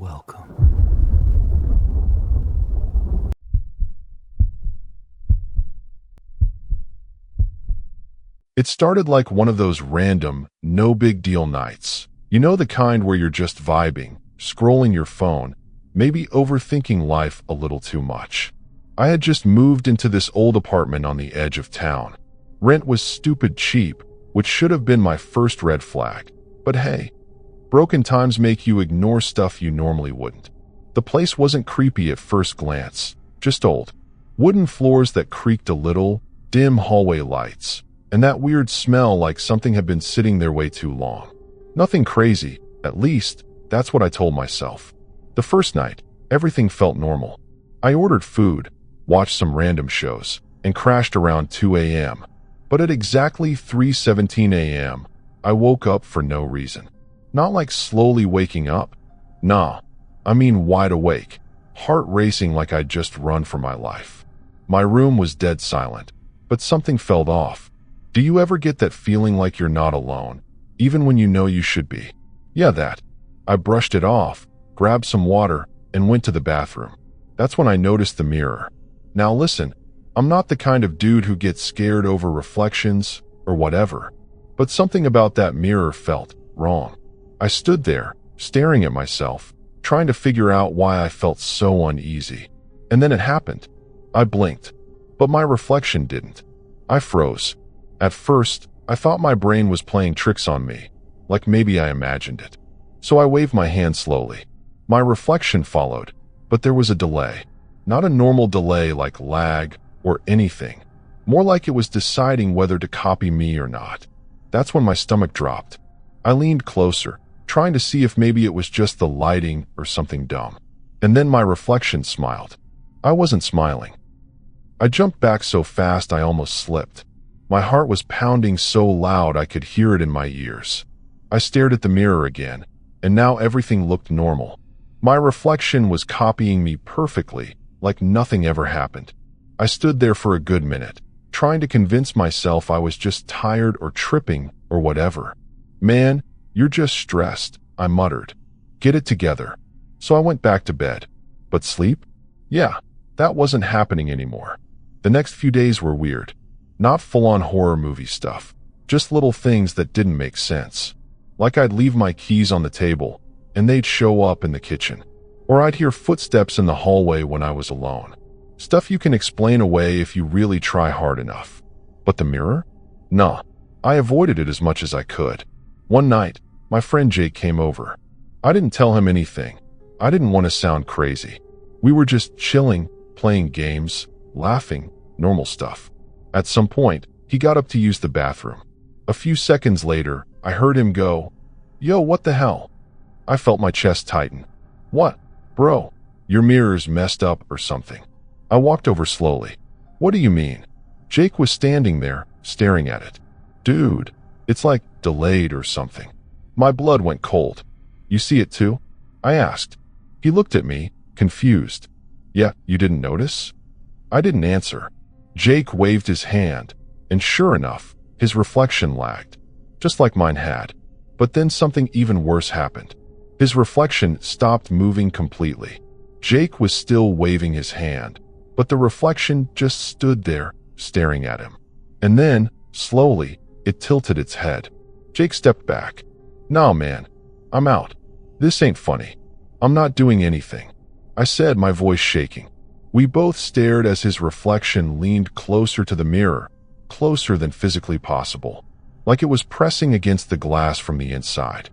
Welcome. It started like one of those random, no big deal nights. You know, the kind where you're just vibing, scrolling your phone, maybe overthinking life a little too much. I had just moved into this old apartment on the edge of town. Rent was stupid cheap, which should have been my first red flag. But hey, broken times make you ignore stuff you normally wouldn't. The place wasn't creepy at first glance, just old. Wooden floors that creaked a little, dim hallway lights, and that weird smell like something had been sitting there way too long. Nothing crazy, at least, that's what I told myself. The first night, everything felt normal. I ordered food, watched some random shows, and crashed around 2 a.m. But at exactly 3:17 a.m., I woke up for no reason. Not like slowly waking up. Nah, I mean wide awake, heart racing like I'd just run for my life. My room was dead silent, but something felt off. Do you ever get that feeling like you're not alone, even when you know you should be? Yeah, that. I brushed it off, grabbed some water, and went to the bathroom. That's when I noticed the mirror. Now listen, I'm not the kind of dude who gets scared over reflections or whatever, but something about that mirror felt wrong. I stood there, staring at myself, trying to figure out why I felt so uneasy. And then it happened. I blinked, but my reflection didn't. I froze. At first, I thought my brain was playing tricks on me, like maybe I imagined it. So I waved my hand slowly. My reflection followed, but there was a delay. Not a normal delay like lag or anything. More like it was deciding whether to copy me or not. That's when my stomach dropped. I leaned closer, trying to see if maybe it was just the lighting or something dumb. And then my reflection smiled. I wasn't smiling. I jumped back so fast I almost slipped. My heart was pounding so loud I could hear it in my ears. I stared at the mirror again, and now everything looked normal. My reflection was copying me perfectly, like nothing ever happened. I stood there for a good minute, trying to convince myself I was just tired or tripping or whatever. Man, you're just stressed, I muttered. Get it together. So I went back to bed. But sleep? Yeah, that wasn't happening anymore. The next few days were weird. Not full-on horror movie stuff, just little things that didn't make sense. Like I'd leave my keys on the table, and they'd show up in the kitchen. Or I'd hear footsteps in the hallway when I was alone. Stuff you can explain away if you really try hard enough. But the mirror? Nah, I avoided it as much as I could. One night, my friend Jake came over. I didn't tell him anything. I didn't want to sound crazy. We were just chilling, playing games, laughing, normal stuff. At some point, he got up to use the bathroom. A few seconds later, I heard him go, "Yo, what the hell?" I felt my chest tighten. "What? Bro, your mirror's messed up or something." I walked over slowly. "What do you mean?" Jake was standing there, staring at it. "Dude, it's like delayed or something." My blood went cold. "You see it too?" I asked. He looked at me, confused. "Yeah, you didn't notice?" I didn't answer. Jake waved his hand, and sure enough, his reflection lagged, just like mine had. But then something even worse happened. His reflection stopped moving completely. Jake was still waving his hand, but the reflection just stood there, staring at him. And then, slowly, it tilted its head. Jake stepped back. "Nah, man, I'm out. This ain't funny. I'm not doing anything," I said, my voice shaking. We both stared as his reflection leaned closer to the mirror, closer than physically possible, like it was pressing against the glass from the inside.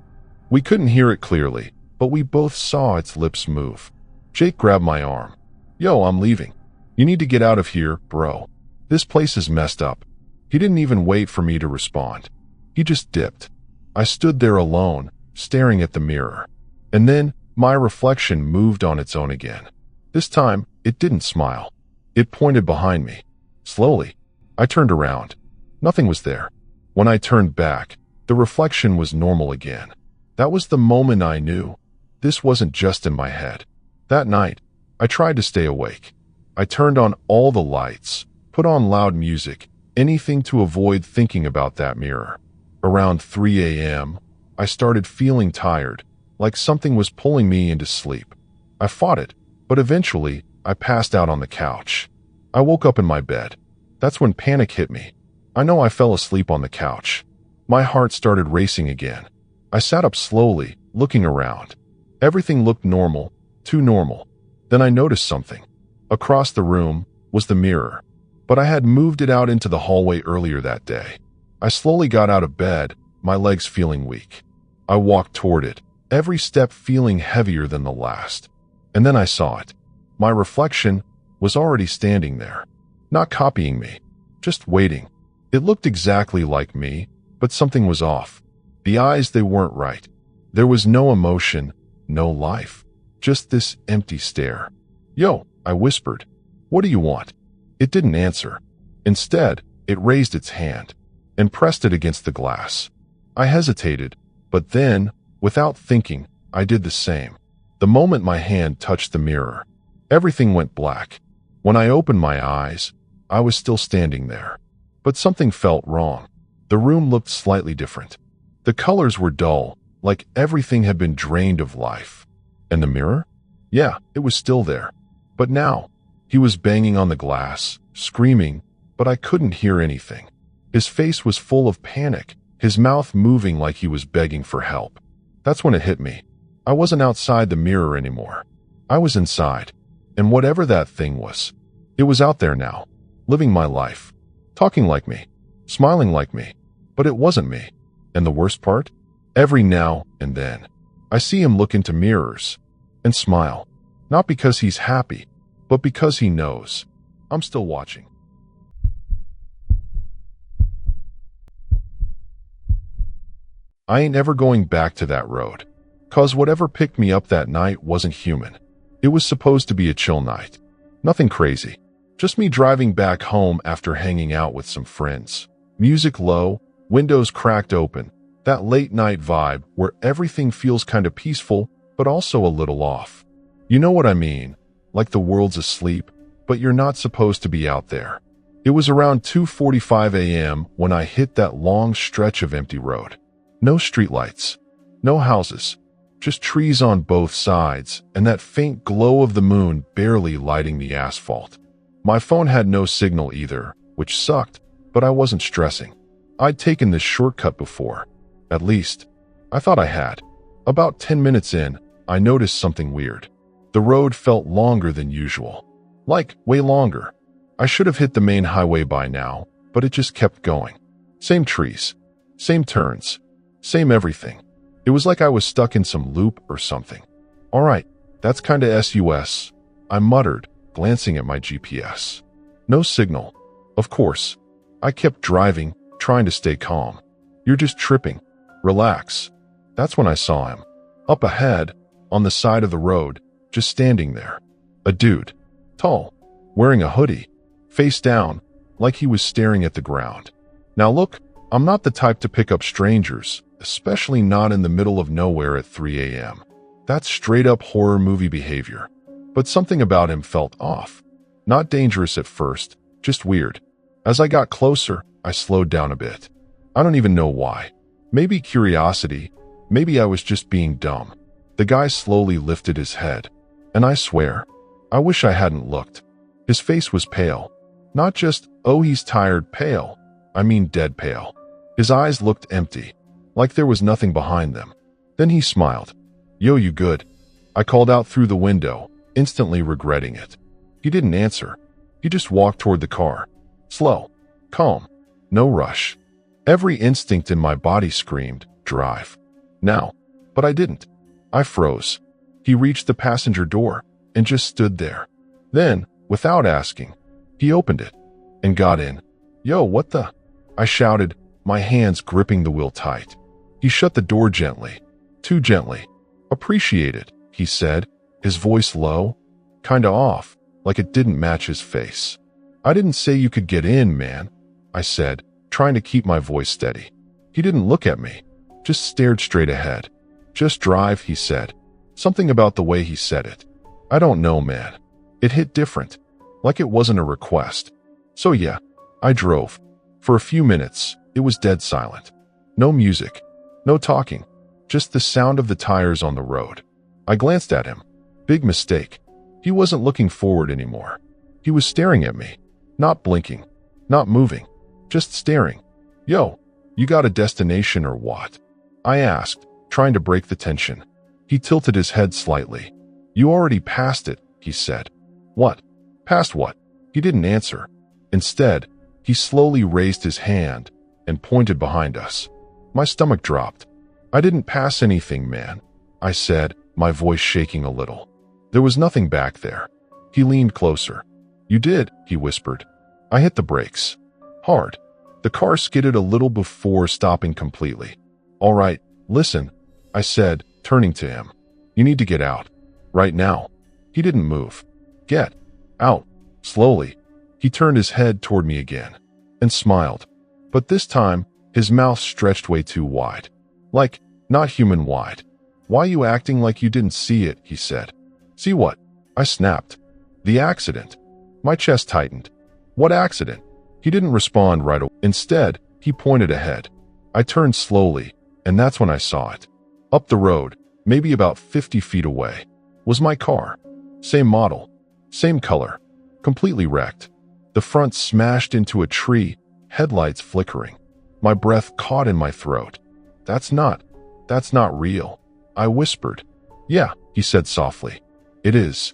We couldn't hear it clearly, but we both saw its lips move. Jake grabbed my arm. "Yo, I'm leaving. You need to get out of here, bro. This place is messed up." He didn't even wait for me to respond. He just dipped. I stood there alone, staring at the mirror. And then, my reflection moved on its own again. This time, it didn't smile. It pointed behind me. Slowly, I turned around. Nothing was there. When I turned back, the reflection was normal again. That was the moment I knew. This wasn't just in my head. That night, I tried to stay awake. I turned on all the lights, put on loud music, anything to avoid thinking about that mirror. Around 3 a.m., I started feeling tired, like something was pulling me into sleep. I fought it, but eventually I passed out on the couch. I woke up in my bed. That's when panic hit me. I know I fell asleep on the couch. My heart started racing again. I sat up slowly, looking around. Everything looked normal, too normal. Then I noticed something. Across the room was the mirror, but I had moved it out into the hallway earlier that day. I slowly got out of bed, my legs feeling weak. I walked toward it, every step feeling heavier than the last. And then I saw it. My reflection was already standing there, not copying me, just waiting. It looked exactly like me, but something was off. The eyes, they weren't right. There was no emotion, no life, just this empty stare. "Yo," I whispered. "What do you want?" It didn't answer. Instead, it raised its hand and pressed it against the glass. I hesitated, but then, without thinking, I did the same. The moment my hand touched the mirror, everything went black. When I opened my eyes, I was still standing there. But something felt wrong. The room looked slightly different. The colors were dull, like everything had been drained of life. And the mirror? Yeah, it was still there. But now, he was banging on the glass, screaming, but I couldn't hear anything. His face was full of panic, his mouth moving like he was begging for help. That's when it hit me. I wasn't outside the mirror anymore. I was inside. And whatever that thing was, it was out there now, living my life, talking like me, smiling like me. But it wasn't me. And the worst part? Every now and then, I see him look into mirrors and smile. Not because he's happy, but because he knows I'm still watching. I ain't ever going back to that road. 'Cause whatever picked me up that night wasn't human. It was supposed to be a chill night. Nothing crazy. Just me driving back home after hanging out with some friends. Music low, windows cracked open. That late night vibe where everything feels kind of peaceful, but also a little off. You know what I mean? Like the world's asleep, but you're not supposed to be out there. It was around 2:45 a.m. when I hit that long stretch of empty road. No streetlights, no houses, just trees on both sides and that faint glow of the moon barely lighting the asphalt. My phone had no signal either, which sucked, but I wasn't stressing. I'd taken this shortcut before. At least, I thought I had. About 10 minutes in, I noticed something weird. The road felt longer than usual. Like, way longer. I should have hit the main highway by now, but it just kept going. Same trees, same turns, same everything. It was like I was stuck in some loop or something. All right, that's kinda sus, I muttered, glancing at my GPS. No signal. Of course. I kept driving, trying to stay calm. You're just tripping. Relax. That's when I saw him. Up ahead, on the side of the road, just standing there. A dude. Tall. Wearing a hoodie. Face down, like he was staring at the ground. Now look, I'm not the type to pick up strangers, especially not in the middle of nowhere at 3 a.m. That's straight up horror movie behavior. But something about him felt off. Not dangerous at first, just weird. As I got closer, I slowed down a bit. I don't even know why. Maybe curiosity, maybe I was just being dumb. The guy slowly lifted his head. And I swear, I wish I hadn't looked. His face was pale. Not just, oh he's tired, pale. I mean dead pale. His eyes looked empty, like there was nothing behind them. Then he smiled. Yo, you good? I called out through the window, instantly regretting it. He didn't answer. He just walked toward the car. Slow, calm, no rush. Every instinct in my body screamed, drive. Now. But I didn't. I froze. He reached the passenger door and just stood there. Then, without asking, he opened it and got in. Yo, what the? I shouted, my hands gripping the wheel tight. He shut the door gently. Too gently. Appreciate it, he said, his voice low, kinda off, like it didn't match his face. I didn't say you could get in, man, I said, trying to keep my voice steady. He didn't look at me, just stared straight ahead. Just drive, he said. Something about the way he said it. I don't know, man. It hit different, like it wasn't a request. So yeah, I drove. For a few minutes, it was dead silent. No music, no talking, just the sound of the tires on the road. I glanced at him. Big mistake. He wasn't looking forward anymore. He was staring at me, not blinking, not moving, just staring. Yo, you got a destination or what? I asked, trying to break the tension. He tilted his head slightly. You already passed it, he said. What? Past what? He didn't answer. Instead, he slowly raised his hand and pointed behind us. My stomach dropped. I didn't pass anything, man, I said, my voice shaking a little. There was nothing back there. He leaned closer. You did, he whispered. I hit the brakes. Hard. The car skidded a little before stopping completely. All right, listen, I said, turning to him. You need to get out. Right now. He didn't move. Get out. Slowly. He turned his head toward me again and smiled. But this time, his mouth stretched way too wide. Like, not human wide. Why you acting like you didn't see it, he said. See what? I snapped. The accident. My chest tightened. What accident? He didn't respond right away. Instead, he pointed ahead. I turned slowly, and that's when I saw it. Up the road, maybe about 50 feet away, was my car. Same model, same color, completely wrecked. The front smashed into a tree, headlights flickering. My breath caught in my throat. That's not real, I whispered. Yeah, he said softly. It is.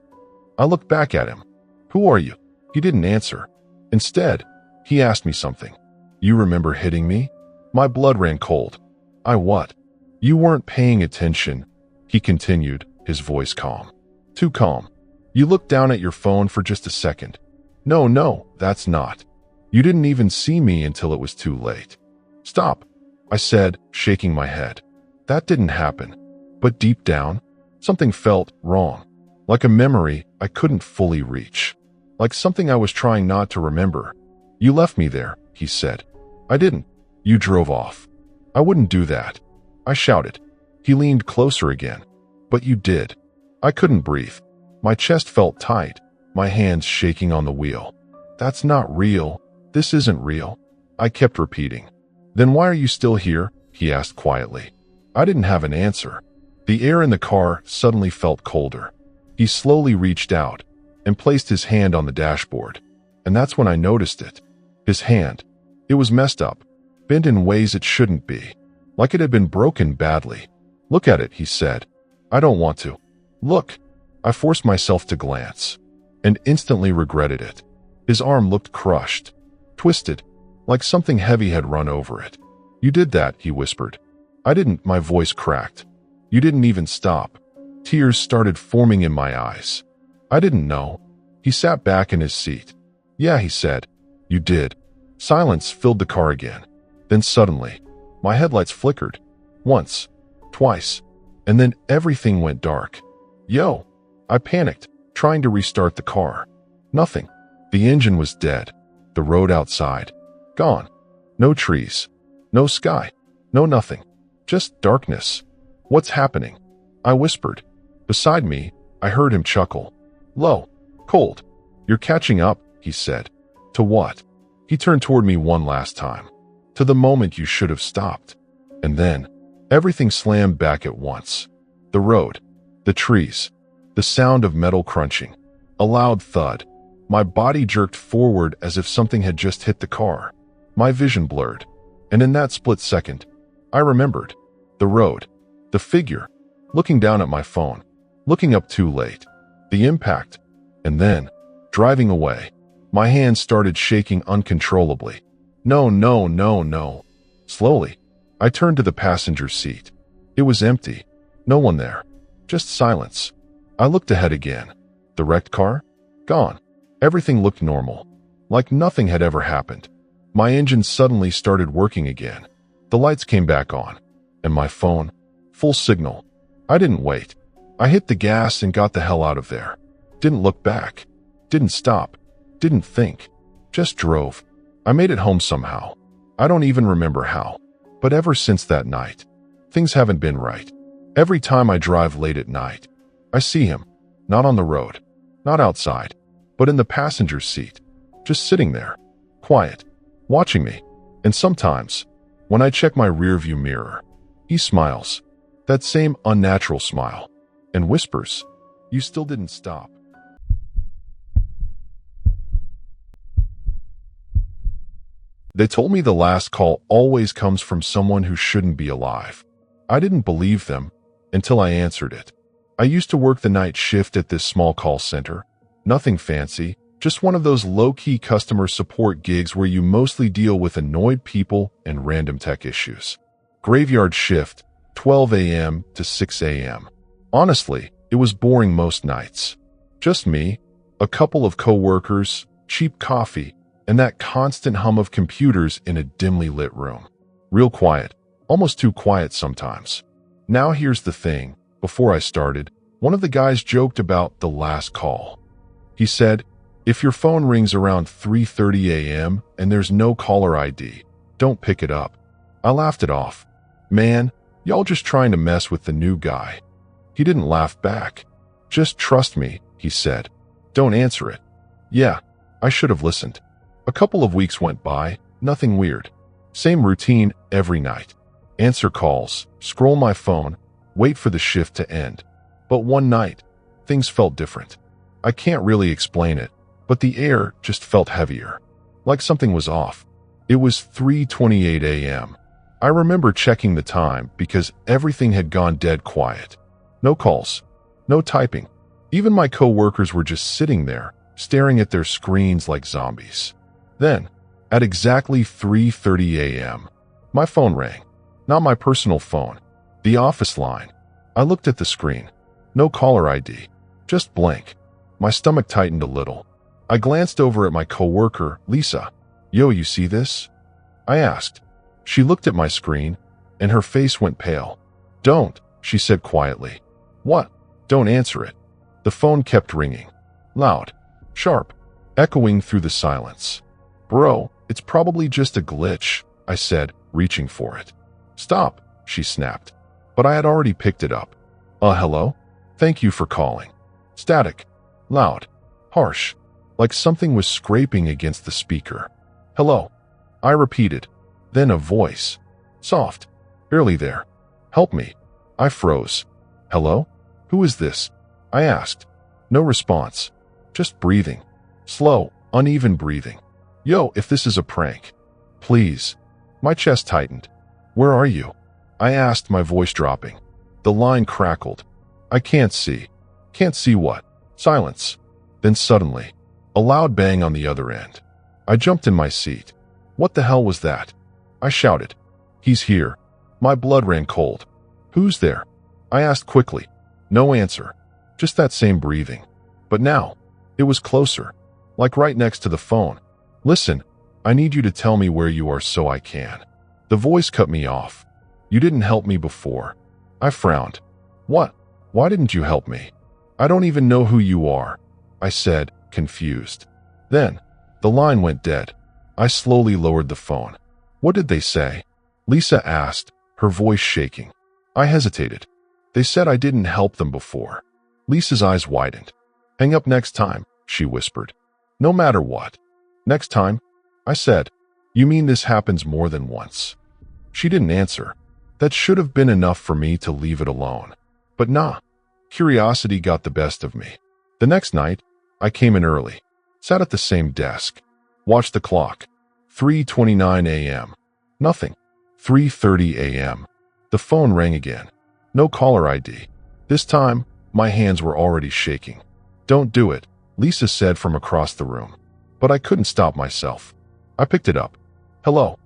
I looked back at him. Who are you? He didn't answer. Instead, he asked me something. You remember hitting me? My blood ran cold. I what? You weren't paying attention, he continued, his voice calm. Too calm. You looked down at your phone for just a second. No, that's not. You didn't even see me until it was too late. Stop, I said, shaking my head. That didn't happen. But deep down, something felt wrong. Like a memory I couldn't fully reach. Like something I was trying not to remember. You left me there, he said. I didn't. You drove off. I wouldn't do that. I shouted. He leaned closer again. But you did. I couldn't breathe. My chest felt tight, my hands shaking on the wheel. That's not real. This isn't real. I kept repeating. Then why are you still here? He asked quietly. I didn't have an answer. The air in the car suddenly felt colder. He slowly reached out and placed his hand on the dashboard. And that's when I noticed it. His hand. It was messed up, bent in ways it shouldn't be. Like it had been broken badly. Look at it, he said. I don't want to. Look. I forced myself to glance and instantly regretted it. His arm looked crushed, twisted, like something heavy had run over it. You did that, he whispered. I didn't, my voice cracked. You didn't even stop. Tears started forming in my eyes. I didn't know. He sat back in his seat. Yeah, he said. You did. Silence filled the car again. Then suddenly, my headlights flickered. Once, twice, and then everything went dark. Yo! I panicked, trying to restart the car. Nothing. The engine was dead. The road outside. Gone. No trees. No sky. No nothing. Just darkness. What's happening? I whispered. Beside me, I heard him chuckle. Low. Cold. You're catching up, he said. To what? He turned toward me one last time. To the moment you should have stopped. And then, everything slammed back at once. The road. The trees. The sound of metal crunching. A loud thud. My body jerked forward as if something had just hit the car. My vision blurred. And in that split second, I remembered. The road. The figure. Looking down at my phone. Looking up too late. The impact. And then, driving away. My hands started shaking uncontrollably. No. Slowly, I turned to the passenger seat. It was empty. No one there. Just silence. I looked ahead again. The wrecked car? Gone. Everything looked normal. Like nothing had ever happened. My engine suddenly started working again. The lights came back on. And my phone? Full signal. I didn't wait. I hit the gas and got the hell out of there. Didn't look back. Didn't stop. Didn't think. Just drove. I made it home somehow. I don't even remember how. But ever since that night, things haven't been right. Every time I drive late at night, I see him. Not on the road. Not outside. But in the passenger seat. Just sitting there. Quiet. Watching me. And sometimes, when I check my rearview mirror, he smiles. That same unnatural smile. And whispers. You still didn't stop. They told me the last call always comes from someone who shouldn't be alive. I didn't believe them until I answered it. I used to work the night shift at this small call center. Nothing fancy, just one of those low-key customer support gigs where you mostly deal with annoyed people and random tech issues. Graveyard shift, 12 a.m. to 6 a.m. Honestly, it was boring most nights. Just me, a couple of coworkers, cheap coffee, and that constant hum of computers in a dimly lit room. Real quiet, almost too quiet sometimes. Now here's the thing. Before I started, one of the guys joked about the last call. He said, if your phone rings around 3:30 a.m. and there's no caller ID, don't pick it up. I laughed it off. Man, y'all just trying to mess with the new guy. He didn't laugh back. Just trust me, he said. Don't answer it. Yeah, I should have listened. A couple of weeks went by, nothing weird. Same routine every night. Answer calls, scroll my phone, wait for the shift to end. But one night, things felt different. I can't really explain it, but the air just felt heavier. Like something was off. It was 3:28 a.m. I remember checking the time because everything had gone dead quiet. No calls, no typing. Even my coworkers were just sitting there, staring at their screens like zombies. Then, at exactly 3:30 a.m., my phone rang. Not my personal phone, the office line. I looked at the screen. No caller ID, just blank. My stomach tightened a little. I glanced over at my coworker, Lisa. Yo, you see this? I asked. She looked at my screen, and her face went pale. Don't, she said quietly. What? Don't answer it. The phone kept ringing. Loud, sharp, echoing through the silence. Bro, it's probably just a glitch, I said, reaching for it. Stop, she snapped. But I had already picked it up. Hello? Thank you for calling. Static. Loud. Harsh. Like something was scraping against the speaker. Hello. I repeated. Then a voice. Soft. Barely there. Help me. I froze. Hello? Who is this? I asked. No response. Just breathing. Slow, uneven breathing. Yo, if this is a prank. Please. My chest tightened. Where are you? I asked, my voice dropping. The line crackled. I can't see. Can't see what? Silence. Then suddenly, a loud bang on the other end. I jumped in my seat. What the hell was that? I shouted. He's here. My blood ran cold. Who's there? I asked quickly. No answer. Just that same breathing. But now, it was closer. Like right next to the phone. Listen, I need you to tell me where you are so I can. The voice cut me off. You didn't help me before. I frowned. What? Why didn't you help me? I don't even know who you are, I said, confused. Then, the line went dead. I slowly lowered the phone. What did they say? Lisa asked, her voice shaking. I hesitated. They said I didn't help them before. Lisa's eyes widened. Hang up next time, she whispered. No matter what. Next time, I said. You mean this happens more than once? She didn't answer. That should have been enough for me to leave it alone. But nah. Curiosity got the best of me. The next night, I came in early. Sat at the same desk. Watched the clock. 3:29 a.m. Nothing. 3:30 a.m. The phone rang again. No caller ID. This time, my hands were already shaking. Don't do it, Lisa said from across the room. But I couldn't stop myself. I picked it up. Hello.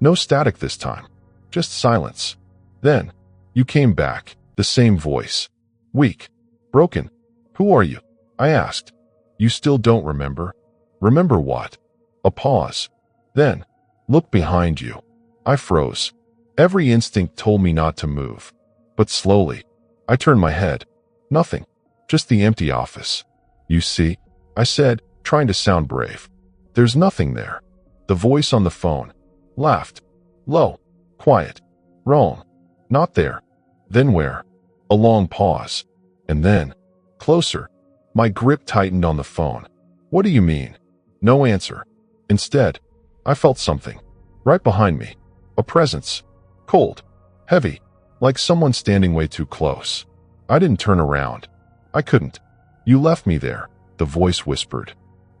No static this time. Just silence. Then, you came back. The same voice. Weak. Broken. Who are you? I asked. You still don't remember? Remember what? A pause. Then, look behind you. I froze. Every instinct told me not to move. But slowly, I turned my head. Nothing. Just the empty office. You see? I said, trying to sound brave. There's nothing there. The voice on the phone laughed. Low. Quiet. Wrong. Not there. Then where? A long pause. And then, closer. My grip tightened on the phone. What do you mean? No answer. Instead, I felt something. Right behind me. A presence. Cold. Heavy. like someone standing way too close. I didn't turn around. I couldn't. You left me there, the voice whispered.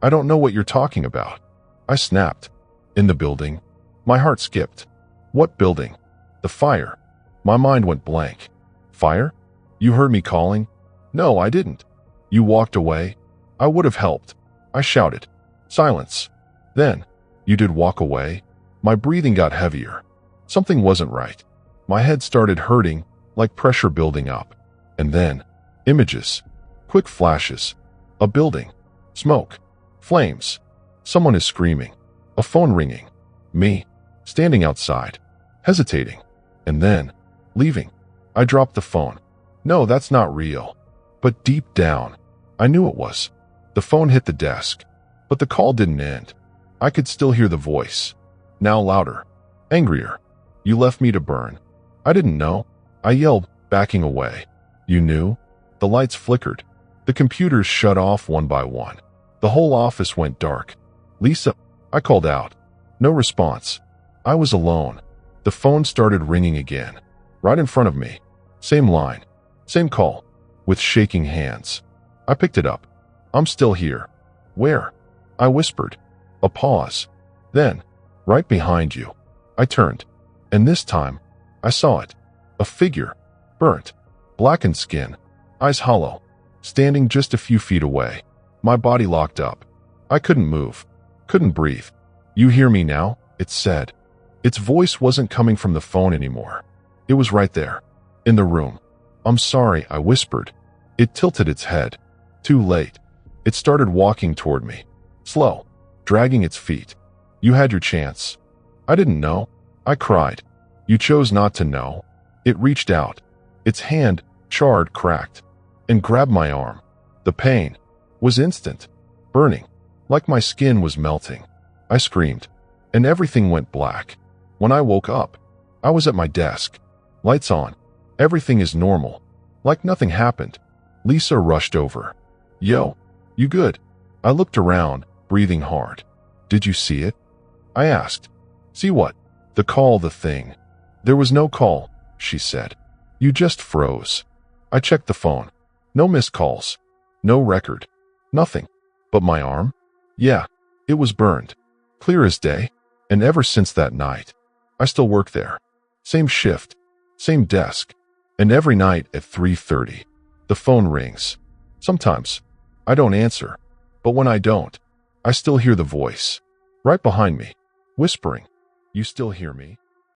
I don't know what you're talking about. I snapped. In the building. My heart skipped. What building? The fire. My mind went blank. Fire? You heard me calling? No, I didn't. You walked away? I would have helped. I shouted. Silence. Then, you did walk away? My breathing got heavier. Something wasn't right. My head started hurting, like pressure building up. And then, images. Quick flashes. A building. Smoke. Flames. Someone is screaming. A phone ringing. Me. Standing outside. Hesitating. And then, leaving. I dropped the phone. No, that's not real. But deep down, I knew it was. The phone hit the desk. But the call didn't end. I could still hear the voice. Now louder. Angrier. You left me to burn. I didn't know. I yelled, backing away. You knew? The lights flickered. The computers shut off one by one. The whole office went dark. Lisa, I called out. No response. I was alone. The phone started ringing again. Right in front of me. Same line. Same call. With shaking hands. I picked it up. I'm still here. Where? I whispered. A pause. Then, right behind you. I turned. And this time, I saw it. A figure. Burnt. Blackened skin. Eyes hollow. Standing just a few feet away. My body locked up. I couldn't move. Couldn't breathe. You hear me now? It said. Its voice wasn't coming from the phone anymore. It was right there. In the room. I'm sorry, I whispered. It tilted its head. Too late. It started walking toward me. Slow. Dragging its feet. You had your chance. I didn't know. I cried. You chose not to know. It reached out. Its hand, charred, cracked, and grabbed my arm. The pain was instant. Burning. Like my skin was melting. I screamed. And everything went black. When I woke up, I was at my desk. Lights on. Everything is normal. Like nothing happened. Lisa rushed over. Yo, you good? I looked around, breathing hard. Did you see it? I asked. See what? The call, the thing. There was no call, she said. You just froze. I checked the phone. No missed calls. No record. Nothing. But my arm? Yeah, it was burned. Clear as day. And ever since that night, I still work there. Same shift. Same desk. And every night at 3:30, the phone rings. Sometimes, I don't answer. But when I don't, I still hear the voice. Right behind me. Whispering. You still hear me?